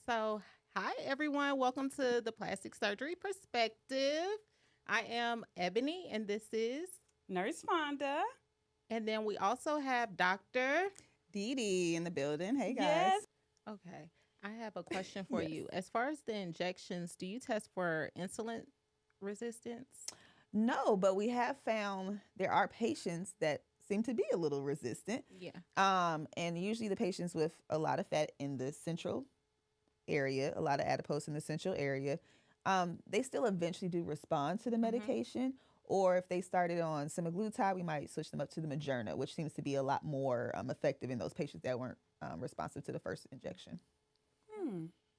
So, hi everyone. Welcome to the Plastic Surgery Perspective. I am Ebony, and this is, Nurse Fonda. and then we also have Doctor. Dee Dee in the building. Hey guys. Yes. Okay, I have a question for Yes. you. As far as the injections, do you test for insulin resistance? No, but we have found there are patients that seem to be a little resistant. Yeah. And usually the patients with a lot of fat in the central area, a lot of adipose in the central area, they still eventually do respond to the medication. Or if they started on semaglutide, we might switch them up to the Moderna, which seems to be a lot more effective in those patients that weren't responsive to the first injection.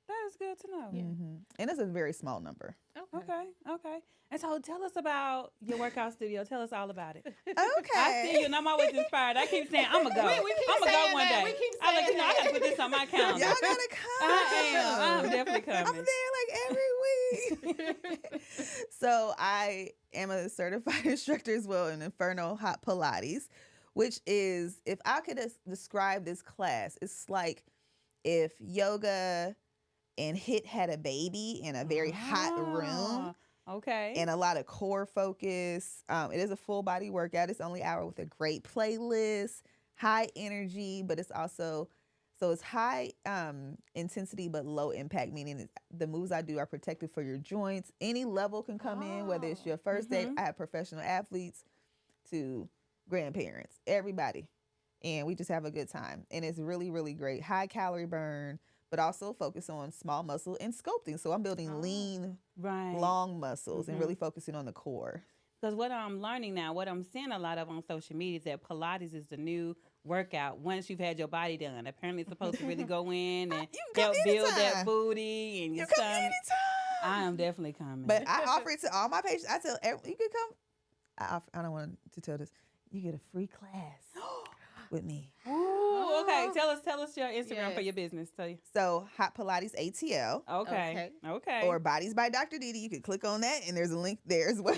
That is good to know. And it's a very small number. Okay. And so tell us about your workout studio. Tell us all about it. Okay. I see you and I'm always inspired. I keep saying, I'm going to go. We keep I'm going to go saying one that. day. We keep I'm like, saying I got to that. put this on my calendar. Y'all gotta come. I'm definitely I'm coming. there like every week. So I am a certified instructor as well in Inferno Hot Pilates, which is, if I could describe this class, it's like if yoga and HIIT had a baby in a very hot room. Okay. And a lot of core focus. It is a full body workout. It's only an hour with a great playlist, high energy, but it's also, so it's high intensity but low impact, meaning the moves I do are protected for your joints. Any level can come in, whether it's your first day. I have professional athletes to grandparents, everybody. And we just have a good time. And it's really, really great. High calorie burn, but also focus on small muscle and sculpting. So I'm building lean, long muscles and really focusing on the core. Because what I'm learning now, what I'm seeing a lot of on social media is that Pilates is the new workout once you've had your body done. Apparently it's supposed to really go in and help build that booty and your You come stomach. anytime. I am definitely coming. But I offer it to all my patients. I tell everyone, you can come. I don't want to tell this. You get a free class with me. Ooh, okay. Tell us your Instagram for your business. Tell you. So Hot Pilates ATL. Okay. Or Bodies by Dr. Didi. You can click on that and there's a link there as well.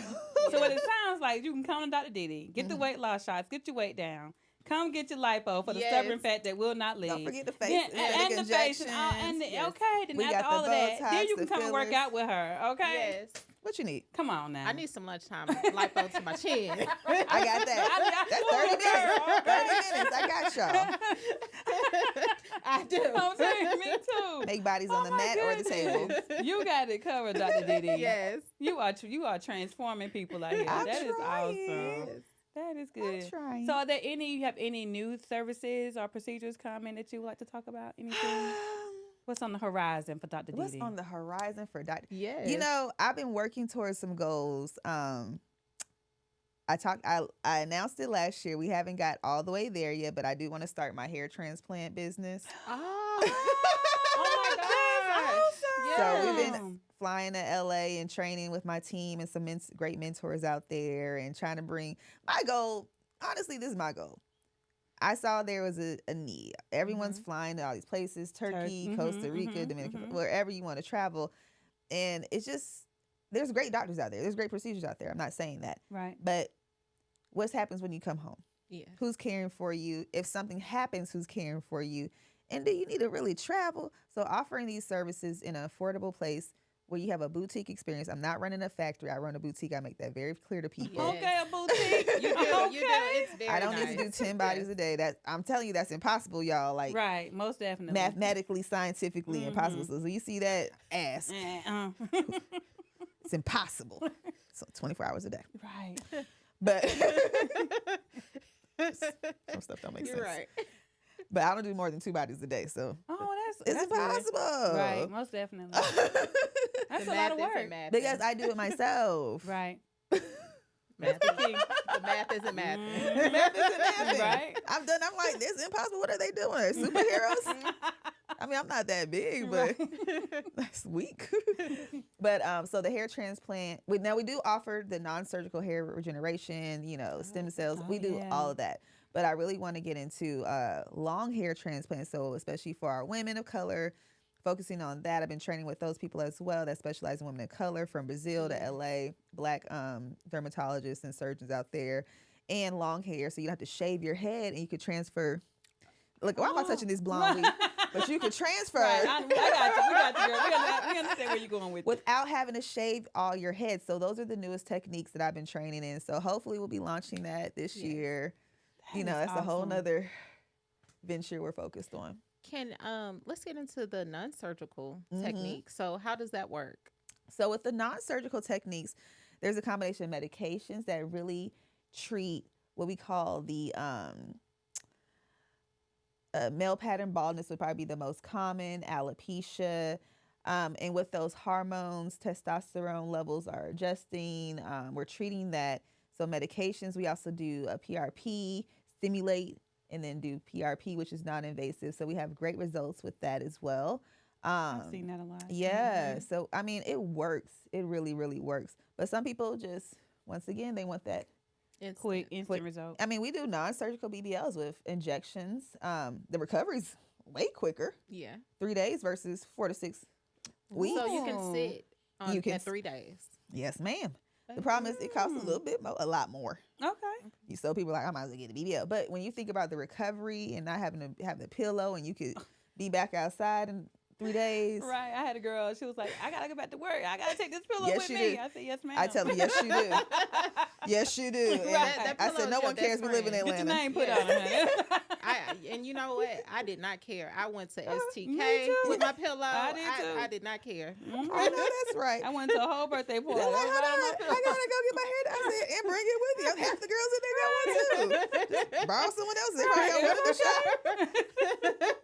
So what it sounds like, you can come to Dr. Didi, get the weight loss shots, get your weight down. Come get your lipo for the stubborn fat that will not leave. Don't forget the face. And the face. Then after all of that, then you can come and work out with her. Okay. Yes. What you need? Come on now. I need some lunchtime lipo to my chin. I got that. That's 30 minutes. 30 minutes. I got y'all. I do. I'm saying, me too. Make bodies on the mat or the table. You got it covered, Dr. Didi. Yes. You are transforming people out here. I'm That is trying. awesome. That is good. I'm trying. So, are there you have any new services or procedures coming that you would like to talk about? Anything? What's on the horizon for Dr. Didi? What's on the horizon for Dr. Yes. You know, I've been working towards some goals. I announced it last year. We haven't got all the way there yet, but I do want to start my hair transplant business. Oh my God. So we've been flying to LA and training with my team and some great mentors out there and trying to bring my goal. Honestly, this is my goal. I saw there was a need. Everyone's flying to all these places, Turkey, Costa Rica, Dominican, wherever you want to travel. And it's just, there's great doctors out there. There's great procedures out there. I'm not saying that. Right. But what happens when you come home? Yeah. Who's caring for you? If something happens, who's caring for you? And do you need to really travel? So offering these services in an affordable place where you have a boutique experience. I'm not running a factory. I run a boutique. I make that very clear to people. Yes. Okay, a boutique. You do. You do. It's very I don't nice. need to do 10 bodies a day. That I'm telling you, that's impossible, y'all. Like Right, most definitely. mathematically, scientifically impossible. So you see that ask. It's impossible. So 24 hours a day. Right. But some stuff don't make You're sense. right. But I don't do more than 2 bodies a day. So Oh, it's that's good. impossible. Right, most definitely. That's The a lot of math work. isn't math. Because I do it myself. Right. Math is key. The math isn't math. Math isn't mathing. Right. I'm like, this is impossible. What are they doing? Are they superheroes? I mean, I'm not that big, but that's weak. But so the hair transplant, we do offer the non-surgical hair regeneration, stem cells. We do all of that. But I really want to get into long hair transplants. So especially for our women of color, focusing on that. I've been training with those people as well that specialize in women of color from Brazil to LA, Black dermatologists and surgeons out there, and long hair. So you don't have to shave your head and you could transfer. Look, why am I touching this blonde weave? But you could transfer. Right. We got understand where you're going with without having to shave all your head. So those are the newest techniques that I've been training in. So hopefully we'll be launching that this year. That's a whole nother venture we're focused on. Can let's get into the non-surgical technique. So how does that work? So with the non-surgical techniques, there's a combination of medications that really treat what we call the male pattern baldness would probably be the most common, alopecia. And with those hormones, testosterone levels are adjusting. We're treating that. So medications, we also do a PRP, stimulate, and then do PRP, which is non-invasive. So we have great results with that as well. I've seen that a lot. Yeah. So, I mean, it works. It really, really works. But some people just, once again, they want that quick, instant result. I mean, we do non-surgical BBLs with injections. The recovery's way quicker. Yeah. 3 days versus 4 to 6 weeks. So you can sit on at 3 days. Yes, ma'am. The problem is it costs a lot more. Okay. So people are like, I might as well get a BBL. But when you think about the recovery and not having to have the pillow and you could be back outside in 3 days. Right. I had a girl. She was like, I got to go back to work. I got to take this pillow Yes, with you me. do. I said, yes, ma'am. I tell them, yes, you do. Yes, you do. And That I said, no one cares. We live in Get Atlanta. your name put on it. And you know what? I did not care. I went to Me STK too. with my pillow. I did too. I did not care. I know that's right. I went to a whole birthday party. They're like, hold on, I gotta go get my hair done. I said, and bring it with you. Half the girls in there got one too. Borrow someone else's. Everybody got one in the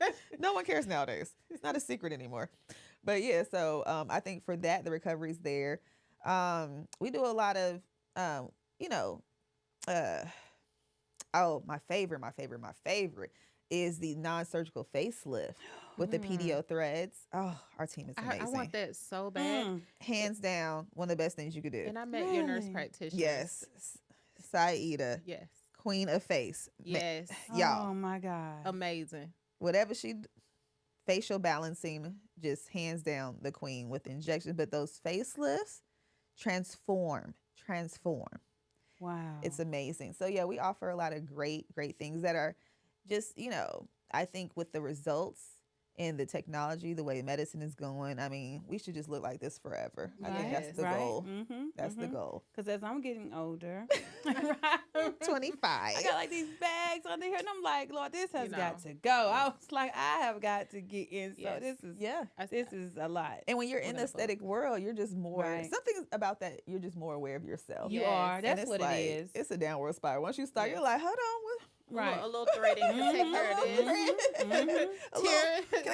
shop. No one cares nowadays. It's not a secret anymore. But yeah, so I think for that, the recovery's there. We do a lot of, my favorite is the non-surgical facelift with the PDO threads. Oh, our team is amazing. I want that so bad. Hands down, one of the best things you could do. And I met your nurse practitioner. Yes. Saida. Yes. Queen of face. Yes. Y'all. Oh my God. Amazing. Whatever facial balancing, just hands down the queen with injections. But those facelifts transform. Wow. It's amazing. So yeah, we offer a lot of great things that are just, I think with the results and the technology, the way medicine is going, I mean, we should just look like this forever. I think that's the goal. That's the goal. Because as I'm getting older, 25. I got like these bags under here, and I'm like, Lord, this has got to go. I was like, I have got to get in. So this is a lot. And when you're in the aesthetic world, you're just more, something about that, you're just more aware of yourself. You are. That's what it is. It's a downward spiral. Once you start, you're like, hold on. Right. A little threading can take care of this. Can I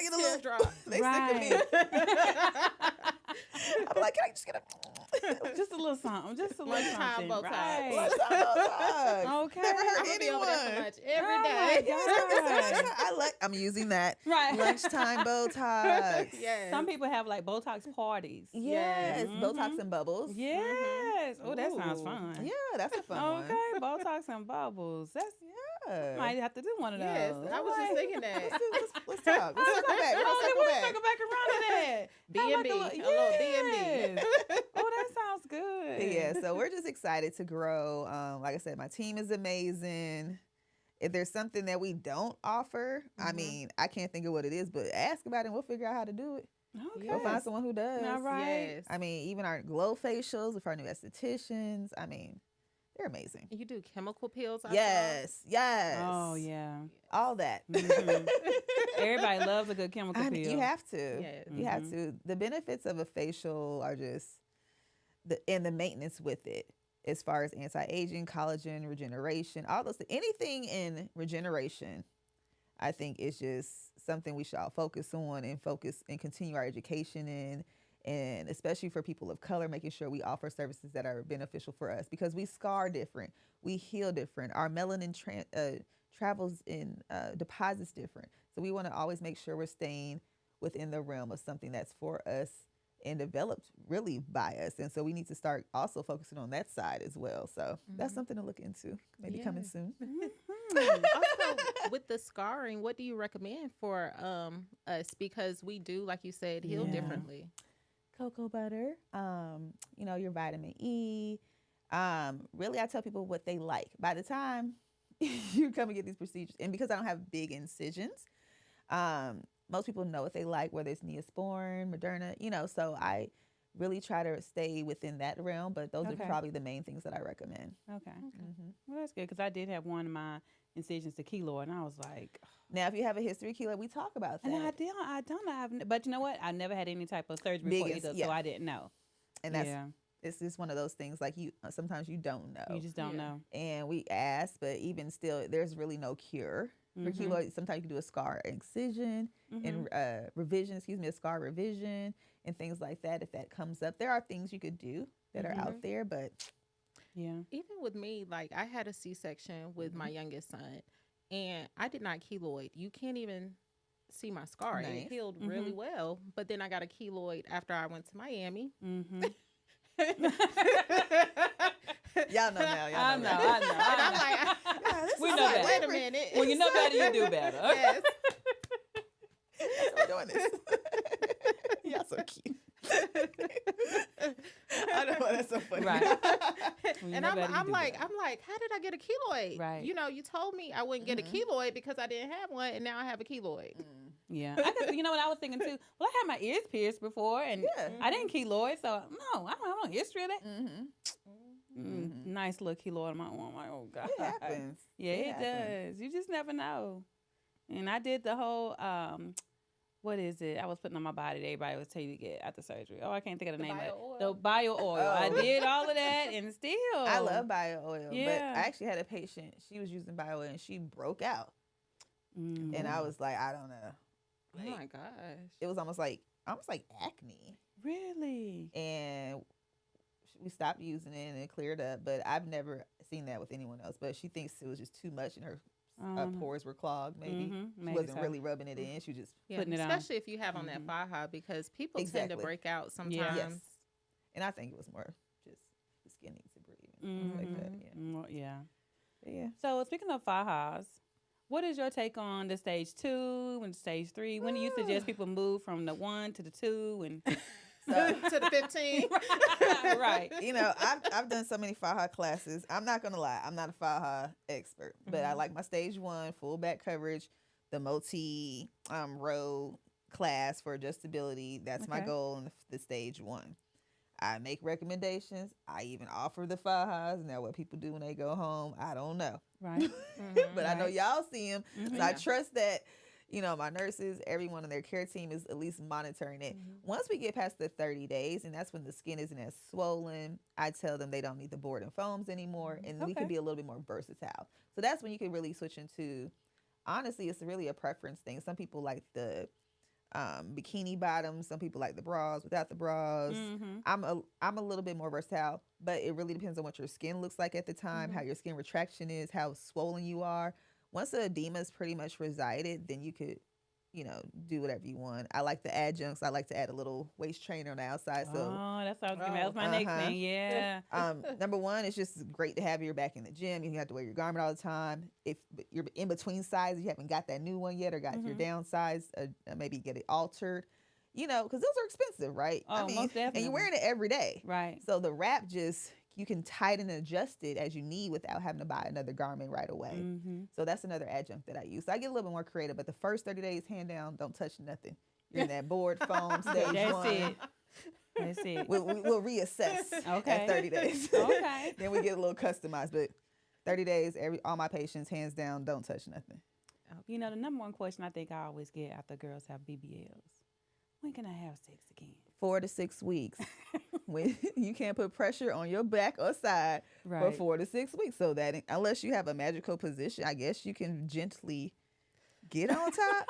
get a little drop? They sick of me. I'm like, can I just get just a little something? Just a little something. Bow tie. Lunchtime bow ties. Okay. Never hurt I'm anyone. be over there for lunch every day. I'm using that. Right. Lunchtime bow ties. Yes. Some people have like Botox parties. Yes. Botox and bubbles. Yes. Oh, that sounds fun. Yeah, that's a fun one. Okay, Botox and bubbles. That's might have to do one of those. Yes, I was just thinking that. Let's talk. Let's circle back. We'll circle back around to that. B&B. A little B&B. Oh, that sounds good. Yeah, so we're just excited to grow. Like I said, my team is amazing. If there's something that we don't offer, I mean, I can't think of what it is, but ask about it and we'll figure out how to do it. Okay. We'll find someone who does. All right. Yes. I mean, even our glow facials with our new estheticians, I mean, they're amazing. You do chemical peels? Yes. Oh, yeah. All that. Everybody loves a good chemical peel. You have to. Yes. You have to. The benefits of a facial are just the maintenance with it, as far as anti-aging, collagen, regeneration, all those. Anything in regeneration, I think is just something we should all focus on and continue our education in. And especially for people of color, making sure we offer services that are beneficial for us, because we scar different, we heal different, our melanin travels in deposits different. So we want to always make sure we're staying within the realm of something that's for us and developed really by us. And so we need to start also focusing on that side as well. So that's something to look into, maybe coming soon. Also, with the scarring, what do you recommend for us? Because we do, like you said, heal differently. Cocoa butter, your vitamin E. Really, I tell people what they like. By the time you come and get these procedures, and because I don't have big incisions, most people know what they like, whether it's Neosporin, Moderna, so I really try to stay within that realm, but those are probably the main things that I recommend. Okay. Well, that's good because I did have one of my incisions to keloid, and I was like, now if you have a history of keloid, we talk about that. and I don't have, but you know what? I never had any type of surgery before either, so I didn't know. And that's it's just one of those things like sometimes you don't know. You just don't know. And we ask, but even still, there's really no cure for keloid. Sometimes you can do a scar excision and revision, a scar revision and things like that. If that comes up, there are things you could do that are out there, but even with me, like I had a C-section with my youngest son, and I did not keloid. You can't even see my scar. Nice. It healed really well, but then I got a keloid after I went to Miami. Y'all know now. I know. And I'm like, we know better. Wait a minute. When you know better, you do better. Yes. That's why we're doing this. Y'all so cute. I know, that's so funny. Right. And I'm like, how did I get a keloid? Right. You told me I wouldn't get a keloid because I didn't have one, and now I have a keloid. Yeah. I guess, you know what I was thinking too? Well, I had my ears pierced before, and I didn't keloid, so no, I don't have no history of that. Nice little keloid on my arm. I'm like, oh God. It happens. Yeah, it does. You just never know. And I did the whole, what is it? I was putting on my body that everybody was telling you to get after surgery. Oh, I can't think of the name of it. The bio oil. I did all of that, and still. I love bio oil, but I actually had a patient. She was using bio oil, and she broke out. And I was like, I don't know. Like, oh my gosh. It was almost like acne. Really? And we stopped using it, and it cleared up. But I've never seen that with anyone else. But she thinks it was just too much, and her pores were clogged. Maybe she wasn't really rubbing it in. She was just putting it on. Especially if you have on that faja, because people tend to break out sometimes. Yes. And I think it was more just the skin needs to breathe and things like that. Yeah. So speaking of fajas, what is your take on the stage 2 and stage 3? When do you suggest people move from the 1 to the 2 and to the 15? Right. I've done so many faja classes. I'm not gonna lie, I'm not a faja expert, but I like my stage 1 full back coverage, the multi row class for adjustability. That's my goal in the stage 1. I make recommendations. I even offer the fajas. Now, what people do when they go home, I don't know. Right. But I know y'all see them. So I trust that, my nurses, everyone on their care team is at least monitoring it. Once we get past the 30 days, and that's when the skin isn't as swollen, I tell them they don't need the board and foams anymore, and we can be a little bit more versatile. So that's when you can really switch into, honestly, it's really a preference thing. Some people like the bikini bottoms. Some people like the bras without the bras. I'm a little bit more versatile, but it really depends on what your skin looks like at the time, how your skin retraction is, how swollen you are. Once the edema is pretty much resided, then you could, do whatever you want. I like the adjuncts. I like to add a little waist trainer on the outside. So that's what I was gonna. That was my next thing. Yeah. Number one, it's just great to have you back in the gym. You don't have to wear your garment all the time. If you're in between sizes, you haven't got that new one yet, or got your downsized, maybe get it altered. Because those are expensive, right? Oh, most definitely. And you're wearing it every day, right? So the wrap you can tighten and adjust it as you need without having to buy another garment right away. So that's another adjunct that I use. So I get a little bit more creative, but the first 30 days, hand down, don't touch nothing. You're in that board foam stage one. That's it. We'll reassess at 30 days. Okay. Then we get a little customized, but 30 days, all my patients, hands down, don't touch nothing. The number one question I think I always get after girls have BBLs, when can I have sex again? 4 to 6 weeks. When you can't put pressure on your back or side for 4 to 6 weeks. So that unless you have a magical position, I guess you can gently get on top.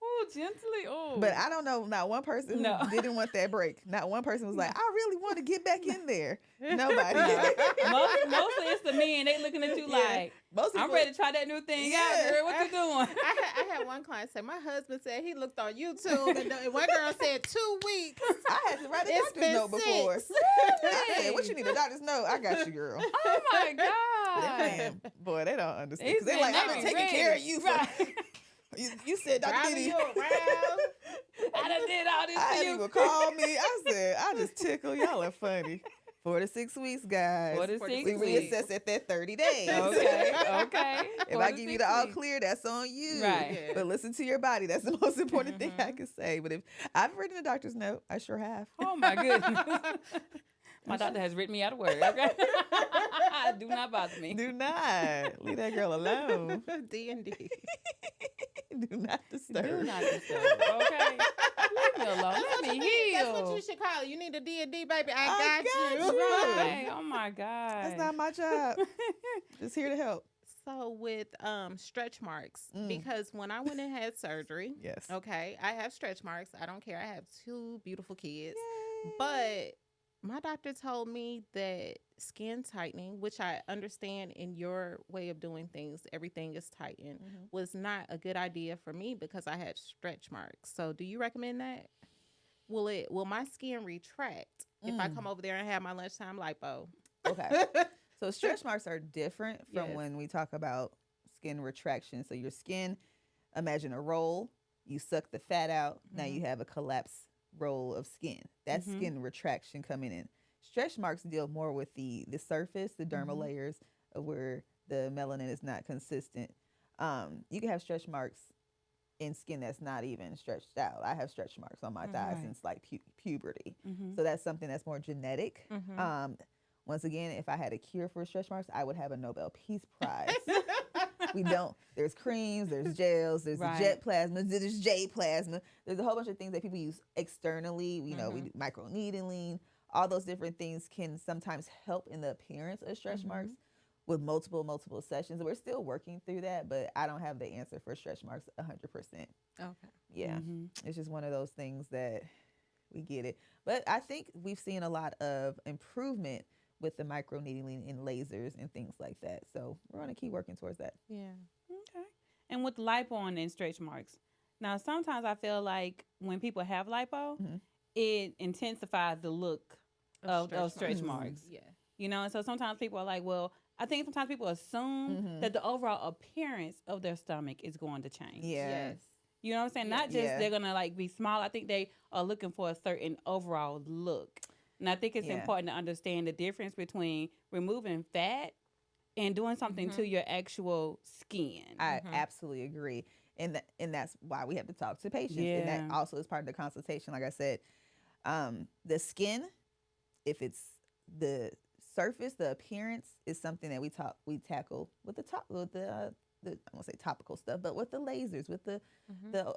Oh, gently. Oh. But I don't know, not one person didn't want that break. Not one person was like, I really want to get back in there. Nobody. Mostly it's the men. They looking at you like, I'm ready to try that new thing out, girl. What you doing? I had one client say, my husband said he looked on YouTube, and one girl said 2 weeks. I had to write a doctor's note before. I said, what you need a doctor's note? I got you, girl. Oh, my God. Boy, they don't understand. They're like, I've been taking care of you for... You said, Dr. Diddy. I done did all this I for had you. people call me. I said, I just tickle. Y'all are funny. 4 to 6 weeks, guys. 4 to 6 we weeks. reassess at that 30 days. Okay. If I give you the all clear, that's on you. Right. Yeah. But listen to your body. That's the most important thing I can say. But if I've written a doctor's note, I sure have. Oh my goodness. My doctor has written me out of work. Okay? Do not bother me. Do not. Leave that girl alone. D&D. Do not disturb. Do not disturb. Okay. Leave me alone. Let me heal. That's what you should call it. You need a D&D, baby. I got you. Right. Oh my God. That's not my job. Just here to help. So with stretch marks, because when I went and had surgery, Yes. okay, I have stretch marks. I don't care. I have 2 beautiful kids. Yay. But my doctor told me that skin tightening, which I understand in your way of doing things, everything is tightened, was not a good idea for me because I had stretch marks. So do you recommend that? Will my skin retract if I come over there and have my lunchtime lipo? Okay. So stretch marks are different from Yes. when we talk about skin retraction. So your skin, imagine a roll, you suck the fat out, now you have a collapsed roll of skin. That's skin retraction coming in. Stretch marks deal more with the surface, the dermal layers of where the melanin is not consistent. You can have stretch marks in skin that's not even stretched out. I have stretch marks on my thighs since like puberty. So that's something that's more genetic. Once again, if I had a cure for stretch marks, I would have a Nobel Peace Prize. We don't. There's creams, there's gels, there's jet plasma, there's J plasma. There's a whole bunch of things that people use externally. We know we do microneedling. All those different things can sometimes help in the appearance of stretch marks with multiple sessions. We're still working through that, but I don't have the answer for stretch marks 100%. Okay. Yeah. It's just one of those things that we get it. But I think we've seen a lot of improvement with the microneedling and lasers and things like that. So we're going to keep working towards that. Yeah. Okay. And with lipo and stretch marks. Now, sometimes I feel like when people have lipo, it intensifies the look of stretch marks. Yeah. You know, and so sometimes people are like, well, I think sometimes people assume that the overall appearance of their stomach is going to change. Yes. You know what I'm saying? Not just they're going to like be small. I think they are looking for a certain overall look. And I think it's important to understand the difference between removing fat and doing something to your actual skin. I absolutely agree. And that's why we have to talk to patients. And that also is part of the consultation. Like I said, the skin, if it's the surface, the appearance is something that we tackle with I won't say topical stuff, but with the lasers, with the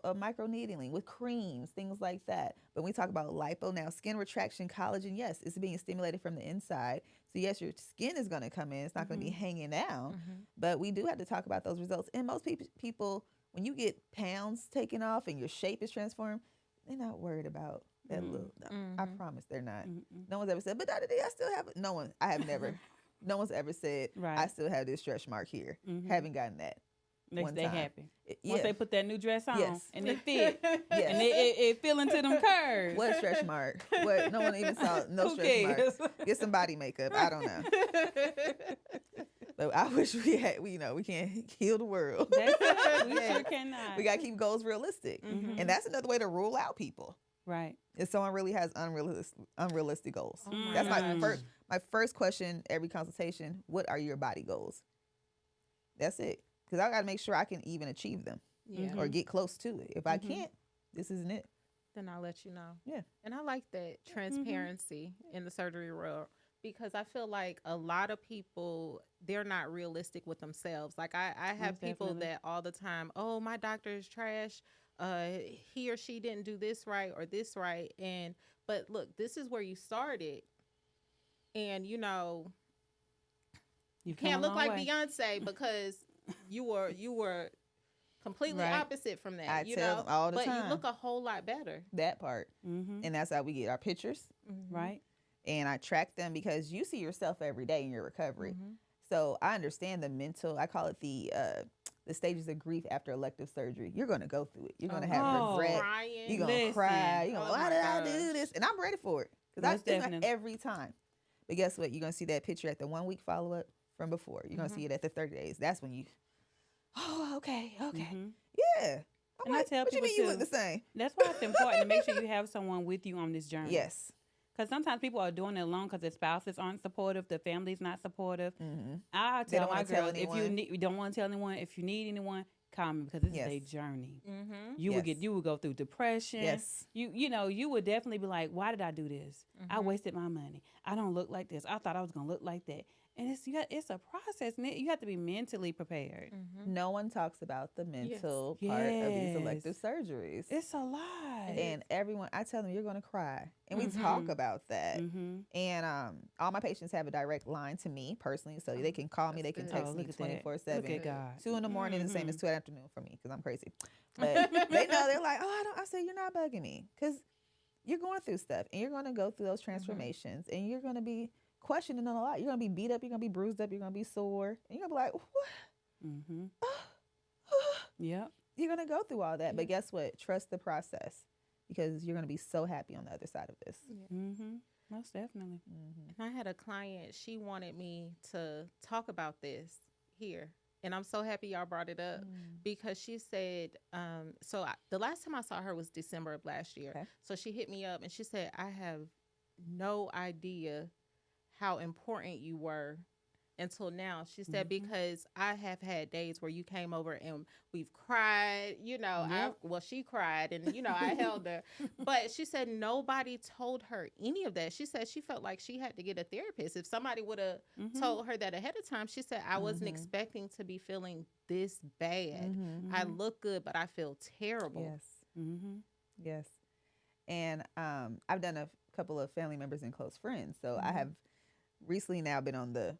microneedling, with creams, things like that. But when we talk about lipo now, skin retraction, collagen, yes, it's being stimulated from the inside. So yes, your skin is going to come in. It's not going to be hanging out. But we do have to talk about those results. And most people, when you get pounds taken off and your shape is transformed, they're not worried about that look. I promise they're not. No one's ever said, but Dr. D, I still have it. I have never. No one's ever said, I still have this stretch mark here. Haven't gotten that. They happy. Once they put that new dress on and it fit. And Yes. it fell into them curves. What stretch mark? What? No one even saw no stretch mark. Get some body makeup. I don't know. But I wish we had, we can't heal the world. That's it. We sure cannot. We got to keep goals realistic. And that's another way to rule out people. Right. If someone really has unrealistic goals. Oh my That's gosh. my first question every consultation. What are your body goals? That's it. Because I got to make sure I can even achieve them or get close to it. If I can't, this isn't it. Then I'll let you know. Yeah. And I like that transparency in the surgery world because I feel like a lot of people, they're not realistic with themselves. Like I have people that all the time, oh, my doctor is trash. He or she didn't do this right or this right. But look, this is where you started. And, you can't look like Beyonce because you were completely opposite from that. I tell them all the time. But you look a whole lot better. That part. And that's how we get our pictures. Right. And I track them because you see yourself every day in your recovery. So I understand the mental, I call it the stages of grief after elective surgery. You're going to go through it. You're going to have regret. Crying. You're going to cry. You're going to, why did I do this? And I'm ready for it. Because I do it every time. But guess what? You're going to see that picture at the 1 week follow-up from before. You're going to see it at the 30 days. That's when you, okay. Yeah. And I tell what you people mean you look the same? That's why it's important to make sure you have someone with you on this journey. Yes. Because sometimes people are doing it alone because their spouses aren't supportive, the family's not supportive. Mm-hmm. I tell my girls, if you don't want to tell anyone, if you need anyone, call me because this is a journey. Mm-hmm. You would go through depression. Yes. You would definitely be like, why did I do this? I wasted my money. I don't look like this. I thought I was gonna look like that. And it's a process. And you have to be mentally prepared. Mm-hmm. No one talks about the mental part of these elective surgeries. It's a lot. And everyone, I tell them, you're going to cry. And we talk about that. And all my patients have a direct line to me personally. So they can call me. They can text me 24/7. Look at God. 2 in the morning is the same as 2 in the afternoon for me because I'm crazy. But they know, they're like, I say, you're not bugging me because you're going through stuff. And you're going to go through those transformations. And you're going to be questioning a lot. You're going to be beat up. You're going to be bruised up. You're going to be sore. And you're going to be like, what? Yep. You're going to go through all that. But guess what? Trust the process because you're going to be so happy on the other side of this. Most definitely. And I had a client, she wanted me to talk about this here. And I'm so happy y'all brought it up because she said, the last time I saw her was December of last year. Okay. So she hit me up and she said, I have no idea how important you were until now. She said, because I have had days where you came over and we've cried, she cried and, I held her. But she said nobody told her any of that. She said she felt like she had to get a therapist. If somebody would have told her that ahead of time, she said, I wasn't expecting to be feeling this bad. I look good, but I feel terrible. Yes. Yes. And I've done a couple of family members and close friends. So I have recently now been on the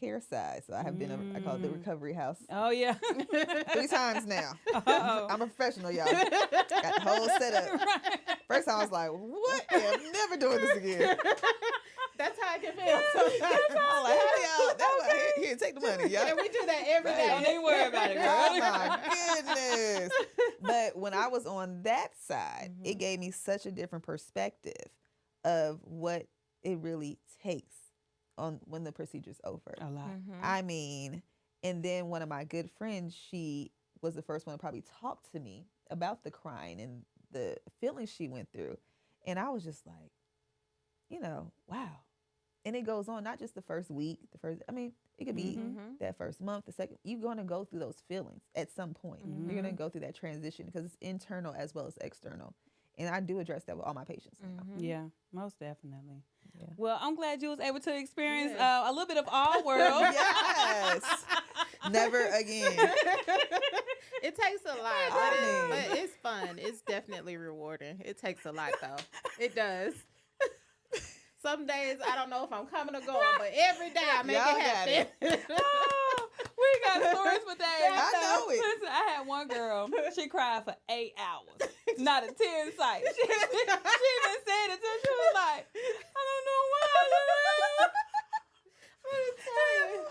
care side. So I have been, I call it the recovery house. Oh, yeah. 3 times now. I'm a professional, y'all. Got the whole setup. First time I was like, what? Yeah, I'm never doing this again. That's how I can feel sometimes. I'm like, hey, y'all, here, take the money, y'all. And we do that every day. Don't even worry about it, girl. Oh, my goodness. But when I was on that side, it gave me such a different perspective of what it really takes on when the procedure's over. A lot. I mean, and then one of my good friends, she was the first one to probably talk to me about the crying and the feelings she went through. And I was just like, wow. And it goes on, not just the first week, it could be that first month, the second. You're going to go through those feelings at some point. You're going to go through that transition because it's internal as well as external. And I do address that with all my patients now. Yeah, most definitely. Yeah. Well, I'm glad you was able to experience a little bit of our world. Yes. Never again. It takes a lot, but it's fun. It's definitely rewarding. It takes a lot, though. It does. Some days I don't know if I'm coming or going, but every day I make it happen. We got stories for days. I know it. Listen, I had one girl. She cried for 8 hours. Not a tear in sight. She even said it till she was like, I don't know why. She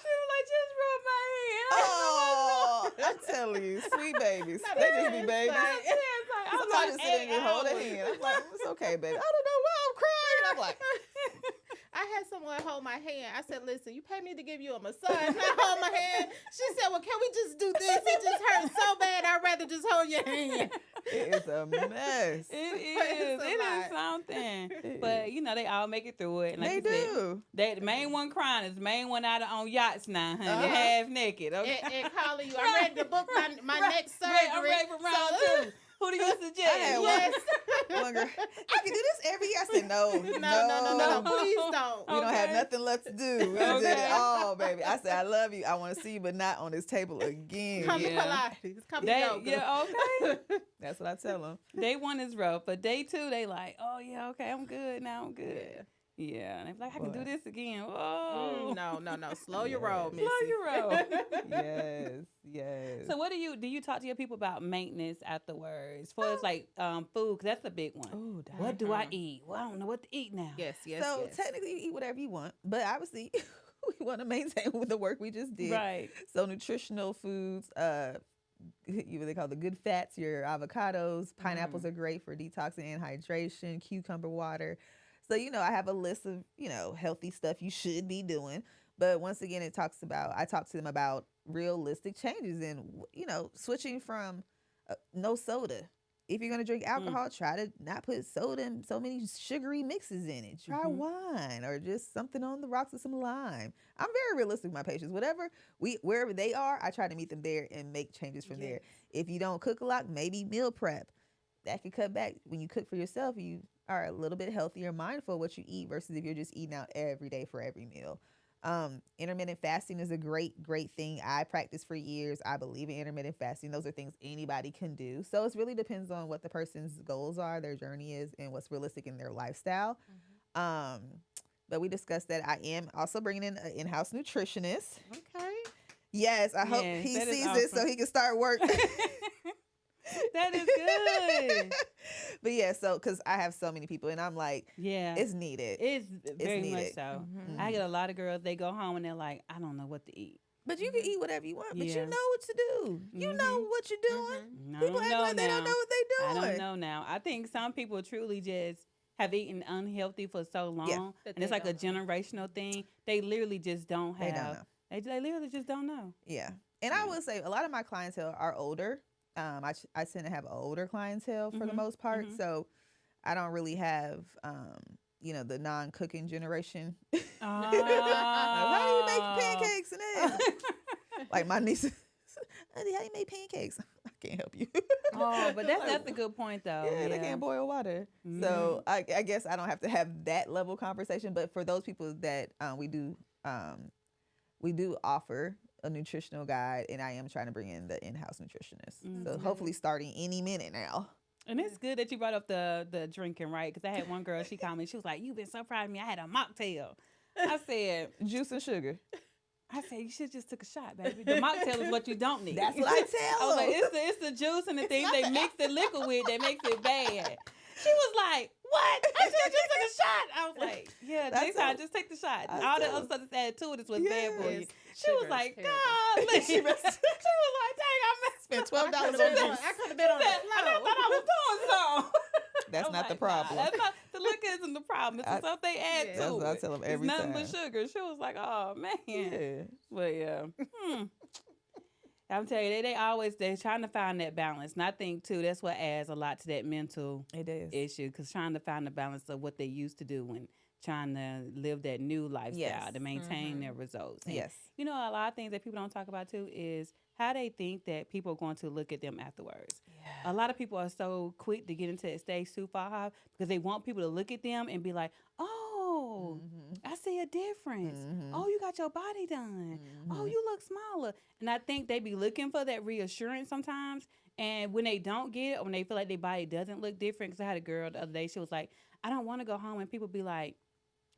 was like, just rub my head. Oh, I'm telling you, sweet babies. They just be babies. Sometimes just sit and hold their hand. I'm like, it's okay, baby. I don't know why I'm crying. I'm like, I had someone hold my hand. I said, listen, you pay me to give you a massage, not hold my hand. She said, well, can we just do this? It just hurts so bad. I'd rather just hold your hand. It is a mess. It is something. But, they all make it through it. And like they do. The main one crying is the main one out on yachts now, honey. Half naked. Okay? And calling you. I'm ready to book my next surgery. I'm ready for round 2. Who do you suggest? Yes. One girl, I can do this every year. I said, no. Please don't. We don't have nothing left to do. We did it all, baby. I said, I love you. I want to see you, but not on this table again. Come to Pilates. Come to yoga. Yeah, okay. That's what I tell them. Day 1 is rough, but day 2, they like, oh, yeah, okay, I'm good now. I'm good. Yeah, and they're like, I can do this again. Oh, no. Slow your roll, Missy. Slow your roll. Yes. So what do you talk to your people about maintenance afterwards? For it's like food, because that's a big one. Oh, what do I eat? Well, I don't know what to eat now. Yes. So technically you eat whatever you want, but obviously we want to maintain with the work we just did. Right. So nutritional foods, what they call the good fats, your avocados, pineapples are great for detoxing and hydration, cucumber water. So, I have a list of, healthy stuff you should be doing. But once again, I talk to them about realistic changes and, switching from no soda if you're going to drink alcohol, try to not put soda and so many sugary mixes in it. Try wine or just something on the rocks with some lime. I'm very realistic with my patients. Wherever they are, I try to meet them there and make changes from there. If you don't cook a lot, maybe meal prep. That could cut back. When you cook for yourself, you are a little bit healthier, mindful of what you eat versus if you're just eating out every day for every meal. Intermittent fasting is a great thing. I practiced for years. I believe in intermittent fasting. Those are things anybody can do. So it really depends on what the person's goals are, their journey is, and what's realistic in their lifestyle. But we discussed that. I am also bringing in an in-house nutritionist. Okay. Yes, I hope he sees it so he can start work. That is good. But yeah, so because I have so many people and I'm like, it's needed. It's very much so. I get a lot of girls, they go home and they're like, I don't know what to eat. But you can eat whatever you want, but you know what to do. You know what you're doing. People act like they don't know what they're doing. I don't know now. I think some people truly just have eaten unhealthy for so long, and it's like a generational thing. They literally just don't have. They literally just don't know. Yeah. And I will say a lot of my clientele are older. I tend to have older clientele for the most part. So I don't really have, the non-cooking generation. How do you make pancakes and eggs? Like my niece, how do you make pancakes? I can't help you. But that's a good point though. Yeah, they can't boil water. So I guess I don't have to have that level of conversation. But for those people that we do offer a nutritional guide, and I am trying to bring in the in-house nutritionist. So hopefully starting any minute now. And it's good that you brought up the drinking, right? Because I had one girl, she called me, she was like, "You've been so proud of me. I had a mocktail." I said, "Juice and sugar." I said, "You should just took a shot, baby. The mocktail is what you don't need." That's what I tell I was like, it's the juice and the things they mix the liquid with that makes it bad. She was like, "What? I should have just took a shot." I was like, "Yeah, next time, just take the shot. All the other stuff that's added to it is what's bad for you." She was like, "God," she was like, "Dang, I spent $12 on juice. I could have been on the floor. I thought I was doing something." That's not the problem. That's not the liquor isn't the problem. It's the stuff they add to it. I tell them every time. It's nothing but sugar. She was like, "Oh man." Yeah. But yeah. I'm telling you, they're trying to find that balance. And I think too, that's what adds a lot to that mental issue. Because trying to find the balance of what they used to do and trying to live that new lifestyle to maintain their results. And, you know, a lot of things that people don't talk about too is how they think that people are going to look at them afterwards. A lot of people are so quick to get into that stage too far because they want people to look at them and be like, "Oh, I see a difference. Oh, you got your body done. Oh, you look smaller." And I think they be looking for that reassurance sometimes. And when they don't get it, or when they feel like their body doesn't look different, because I had a girl the other day, she was like, "I don't want to go home," and people be like,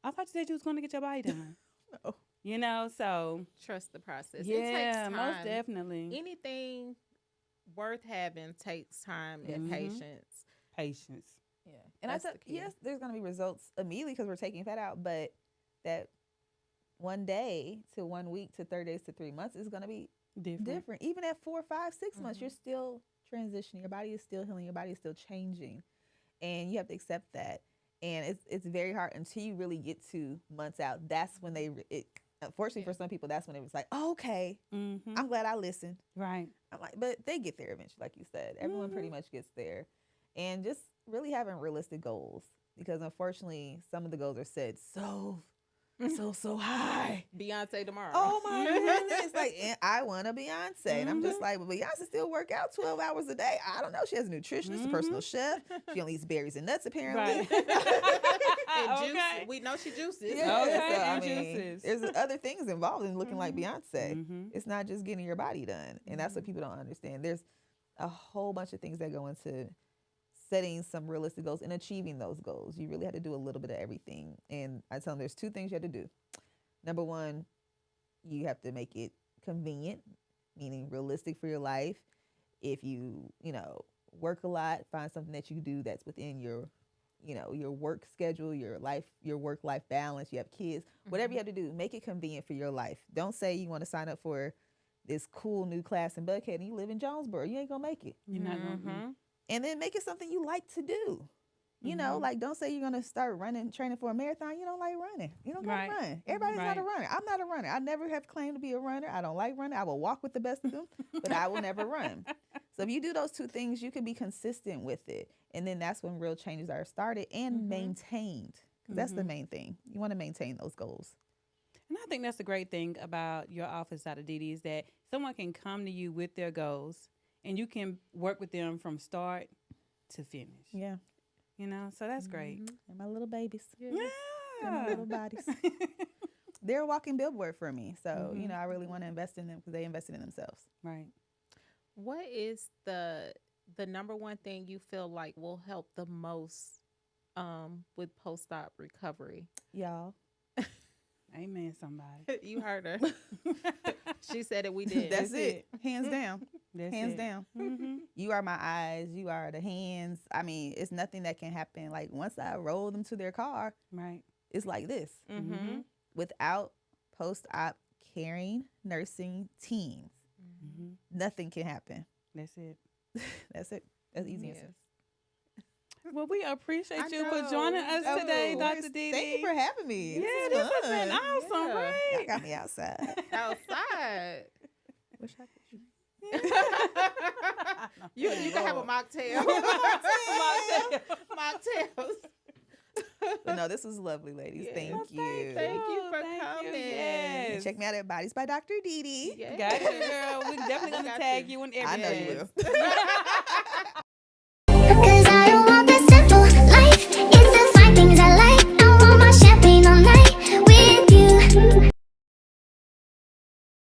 "I thought you said you was going to get your body done." No. You know, so trust the process. Yeah, it takes time. Most definitely. Anything worth having takes time and patience. Yeah, and I said yes, there's going to be results immediately because we're taking fat out, but that 1 day to 1 week to 30 days to 3 months is going to be different. Even at 4, 5, 6 months, you're still transitioning. Your body is still healing. Your body is still changing, and you have to accept that. And it's very hard until you really get to months out. That's when unfortunately for some people, that's when it was like, oh, okay, I'm glad I listened. Right. I'm like, but they get there eventually, like you said. Everyone pretty much gets there. And just really having realistic goals, because unfortunately, some of the goals are set so high. Beyonce tomorrow. Oh my goodness! Like, and I want a Beyonce, and I'm just like, but Beyonce still work out 12 hours a day. I don't know. She has a nutritionist, a personal chef. She only eats berries and nuts, apparently. Right. And juice. We know she juices. Yeah, so, I mean, there's other things involved in looking like Beyonce. It's not just getting your body done, and that's what people don't understand. There's a whole bunch of things that go into setting some realistic goals and achieving those goals. You really have to do a little bit of everything. And I tell them there's 2 things you have to do. Number 1, you have to make it convenient, meaning realistic for your life. If you work a lot, find something that you do that's within your work schedule, your work-life balance, you have kids, whatever you have to do, make it convenient for your life. Don't say you want to sign up for this cool new class in Buckhead and you live in Jonesboro. You ain't going to make it. You're not going to. And then make it something you like to do. You know, like don't say you're going to start training for a marathon. You don't like running. You don't got to run. Everybody's not a runner. I'm not a runner. I never have claimed to be a runner. I don't like running. I will walk with the best of them, but I will never run. So if you do those two things, you can be consistent with it. And then that's when real changes are started and maintained. Because that's the main thing. You want to maintain those goals. And I think that's the great thing about your office out of DD is that someone can come to you with their goals and you can work with them from start to finish. Yeah. You know, so that's great. And my little babies. Yeah. They're my little bodies. They're a walking billboard for me. So, you know, I really want to invest in them because they invested in themselves. Right. What is the number one thing you feel like will help the most with post-op recovery? Y'all. Amen, somebody. You heard her. She said it, we did. That's it. Hands down. That's Hands it. down. You are my eyes. You are the hands. I mean, it's nothing that can happen. Like, once I roll them to their car, Right. it's like this. Mm-hmm. Without post-op caring, nursing teams, nothing can happen. That's it. That's it. That's easy answer. Well, we appreciate I you know, for joining us Oh, today, of Dr. course. Didi. Thank you for having me. Yeah, This this is has been fun. awesome, Yeah. right? Y'all got me outside. Outside. Wish I could. You can have a mocktail. Mocktails. But no, this was lovely, ladies. Yes. Thank Well, you. Thank you for Thank you. coming. Yes. And check me out at Bodies by Dr. Didi. Yes. Got you, girl. We're definitely going to Got tag you. you in everything. I know you will.